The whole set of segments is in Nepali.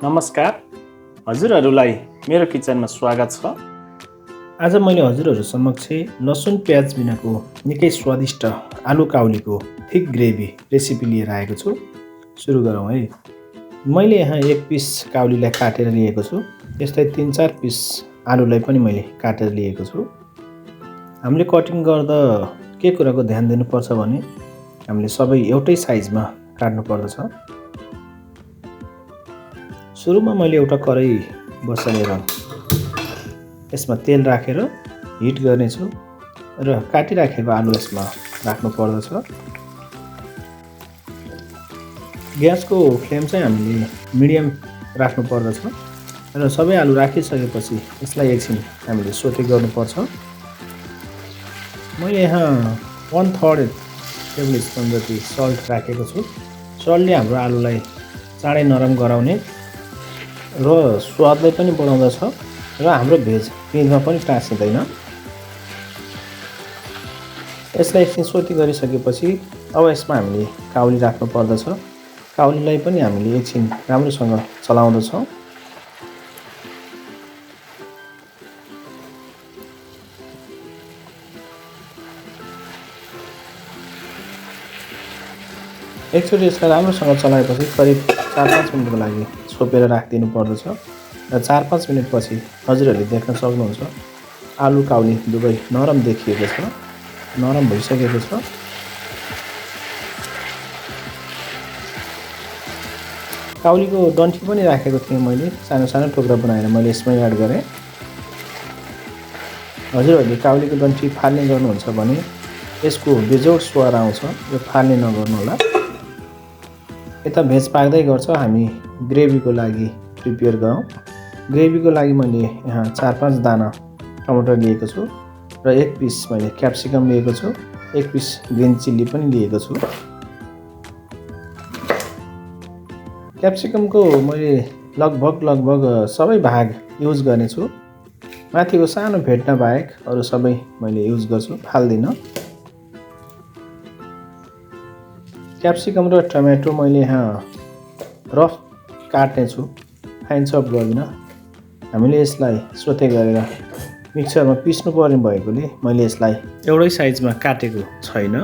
नमस्कार, हजुरहरूलाई मेरो किचनमा स्वागत छ। आज मैले हजुरहरू समक्ष लसुन प्याज बिनाको निकै स्वादिष्ट आलु काउलीको थिक ग्रेभी रेसिपी लिएर आएको छु। सुरु गरौँ है। मैले यहाँ एक पिस काउलीलाई काटेर लिएको छु। त्यस्तै 3-4 पिस आलुलाई पनि मैले काटेर लिएको छु। हामीले कटिङ गर्दा के कुराको ध्यान दिनुपर्छ भने हामीले सबै एउटै साइजमा काट्नु पर्दछ। सुरुमा मैले एउटा कराई बसालेर यसमा तेल राखेर हिट गर्नेछु र काटिराखेको आलु यसमा राख्नु पर्दछ। ग्यासको फ्लेम चाहिँ हामीले मिडियम राख्नु पर्दछ र सबै आलु राखिसकेपछि यसलाई एकछिन हामीले सोते गर्नुपर्छ। मैले यहाँ 1/3 टेबल स्पुन जति सल्ट राखेको छु। सल्टले हाम्रो आलुलाई चाँडै नरम गराउने र स्वादलाई पनि बढाउँदछ र हाम्रो भेज पिँधमा पनि टाँसिँदैन। यसलाई एकछिन सोती गरिसकेपछि अब यसमा हामीले काउली राख्नु पर्दछ। काउलीलाई पनि हामीले एकछिन राम्रोसँग चलाउँदछौँ। एकचोटि यसलाई राम्रोसँग चलाएपछि करिब 4-5 मिनटको लागि छोपेर राखिदिनु पर्दछ र 4-5 मिनटपछि हजुरहरूले देख्न सक्नुहुन्छ आलु काउली दुवै नरम देखिएको छ, नरम भइसकेको छ। काउलीको डन्ठी पनि राखेको थिएँ मैले, सानो सानो टुक्रा बनाएर मैले यसमै एड गरेँ। हजुरहरूले काउलीको डन्ठी फाल्ने गर्नुहुन्छ भने यसको बेजोड स्वाद आउँछ, यो फाल्ने नगर्नु होला। यता भेज पाक्दै गर्छ, हामी ग्रेभीको लागि प्रिपेयर गरौँ। ग्रेभीको लागि मैले यहाँ 4-5 दाना टमाटर लिएको छु र 1 पिस मैले क्याप्सिकम लिएको छु, 1 पिस ग्रिन चिल्ली पनि लिएको छु। क्याप्सिकमको मैले लगभग सबै भाग युज गर्नेछु। माथिको सानो भेट्न बाहेक अरू सबै मैले युज गर्छु, फाल्दिनँ। क्याप्सिकम र टमेटो मैले यहाँ रफ काट्ने छु, फाइन चप गर्दिनँ। हामीले यसलाई सोते गरेर मिक्सरमा पिस्नु पर्ने भएकोले मैले यसलाई एउटै साइजमा काटेको छैन।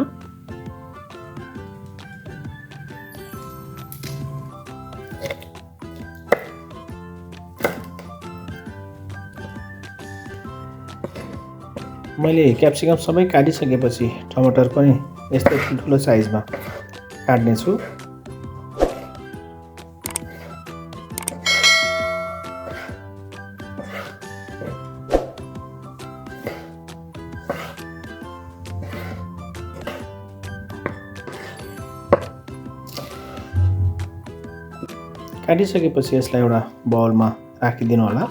मैले क्याप्सिकम सबै काटिसकेपछि टमाटर पनि यस्तै ठुल्ठुलो साइजमा काट्नेछु। काटिसकेपछि यसलाई एउटा बाउलमा राखिदिनु होला।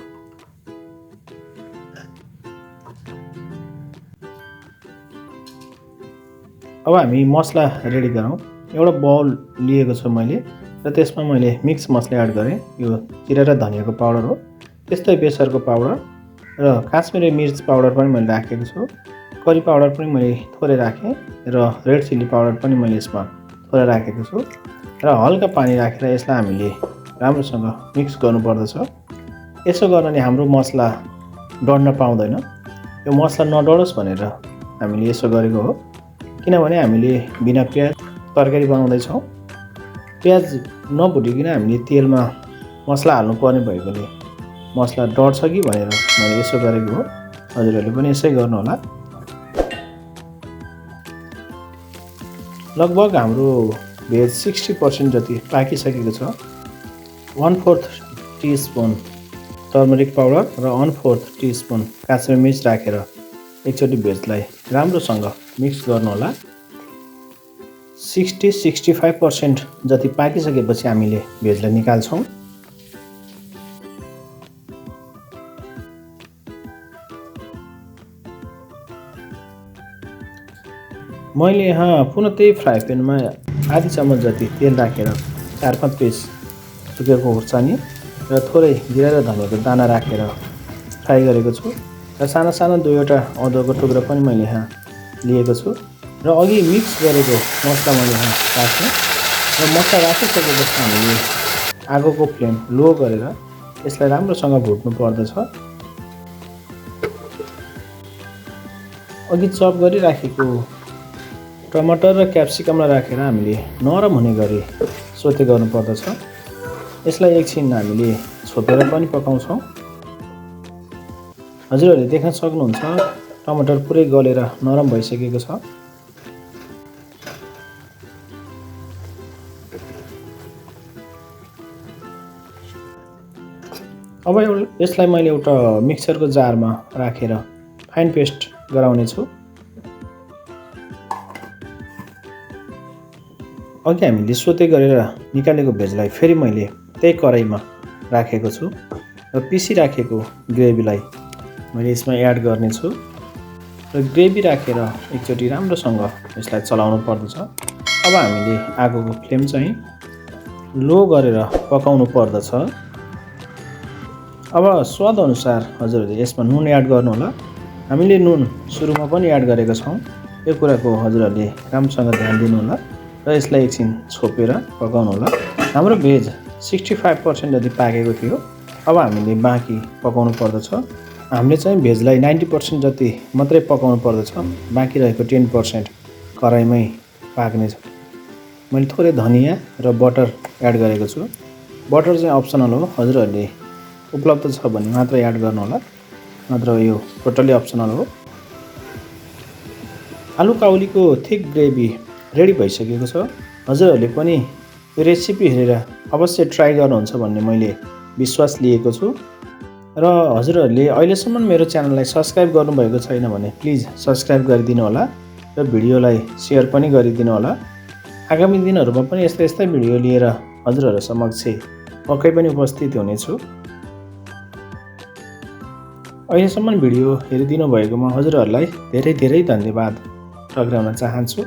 अब हामी मसला रेडी गरौँ। एउटा बाउल लिएको छु मैले र त्यसमा मैले मिक्स मसला एड गरेँ। यो जिरा र धनियाको पाउडर हो, त्यस्तै बेसरको पाउडर र काश्मिरी मिर्च पाउडर पनि मैले राखेको छु। करी पाउडर पनि मैले थोरै राखेँ र रेड चिल्ली पाउडर पनि मैले यसमा थोरै राखेको छु र हल्का पानी राखेर यसलाई हामीले राम्रोसँग मिक्स गर्नुपर्दछ। यसो गर्नाले हाम्रो मसला डढ्न पाउँदैन। यो मसला नडढोस् भनेर हामीले यसो गरेको हो, किनभने हामीले बिना प्याज तरकारी बनाउँदैछौँ। प्याज नभुटिकन हामीले तेलमा मसला हाल्नुपर्ने भएकोले मसला डढ्छ कि भनेर मैले यसो गरेको हो। हजुरहरूले पनि यसै गर्नु होला। लगभग हाम्रो भेज 60% जति पाकिसकेको छ। 1/4 टीस्पुन टर्मरिक पाउडर र 1/4 टीस्पुन काश्मिरी मिर्च राखेर एकचोटि भेजलाई राम्रोसँग मिक्स गर्नु होला। 60-65% जति पाकिसकेपछि हामीले भेजलाई निकाल्छौँ। मैले यहाँ पुनः त्यही फ्राई प्यानमा आधी चम्मच जति तेल राखेर 4-5 पिस सुकेको खुर्सानी र थोरै जिरा र धनियाको दाना राखेर फ्राई गरेको छु र साना साना 2वटा अदुवाको टुक्रा पनि मैले यहाँ लिएको छु र अघि मिक्स गरेको मसला मैले यहाँ राखेँ र मसला राखिसकेपछि हामीले आगोको फ्लेम लो गरेर यसलाई राम्रोसँग भुट्नु पर्दछ। अघि चप गरिराखेको टमाटर र क्याप्सिकमलाई राखेर हामीले नरम हुने गरी सोते गर्नुपर्दछ। यसलाई एकछिन हामीले छोपेर पनि पकाउँछौँ। हजुरहरूले देख्न सक्नुहुन्छ टमाटर पुरै गलेर नरम भइसकेको छ। अब यसलाई मैले एउटा मिक्सरको जारमा राखेर फाइन पेस्ट गराउने छु। अघि हामीले सोते गरेर निकालेको भेजलाई फेरि मैले त्यही कराईमा राखेको छु र पिसिराखेको ग्रेभीलाई मैले यसमा एड गर्ने छु र ग्रेभी राखेर एकचोटि राम्रोसँग यसलाई चलाउनु पर्दछ। अब हामीले आगोको फ्लेम चाहिँ लो गरेर पकाउनु पर्दछ। अब स्वाद अनुसार हजुरहरूले यसमा नुन एड गर्नु होला। हामीले नुन सुरुमा पनि एड गरेका छौँ। यो कुराको हजुरहरूले राम्रोसँग ध्यान दिनु होला र यसलाई एकछिन छोपेर पकाउनु होला। हाम्रो भेज 65% जति पाकेको थियो। अब हामीले बाँकी पकाउनु पर्दछ। हामीले चाहिँ भेजलाई 90% जति मात्रै पकाउनु पर्दछ। बाँकी रहेको 10% कराईमै पाक्नेछ। मैले थोरै धनिया र बटर एड गरेको छु। बटर चाहिँ अप्सनल हो, हजुरहरूले उपलब्ध छ भने मात्र एड गर्नु होला, नत्र यो टोटली अप्सनल हो। आलु काउलीको थिक ग्रेभी रेडी भइसकेको छ। हजुरहरूले पनि यो रेसिपी हेरेर अवश्य ट्राई गर्नुहुन्छ भन्ने मैले विश्वास लिएको छु। र हजुरहरूले अहिलेसम्म मेरो च्यानललाई सब्सक्राइब गर्नुभएको छैन भने प्लिज सब्सक्राइब गरिदिनु होला र भिडियोलाई सेयर पनि गरिदिनु होला। आगामी दिनहरूमा पनि यस्तै भिडियो लिएर हजुरहरू समक्ष पक्कै पनि उपस्थित हुनेछु। अहिलेसम्म भिडियो हेरिदिनु भएकोमा हजुरहरूलाई धेरै धेरै धन्यवाद टक्राउन चाहन्छु।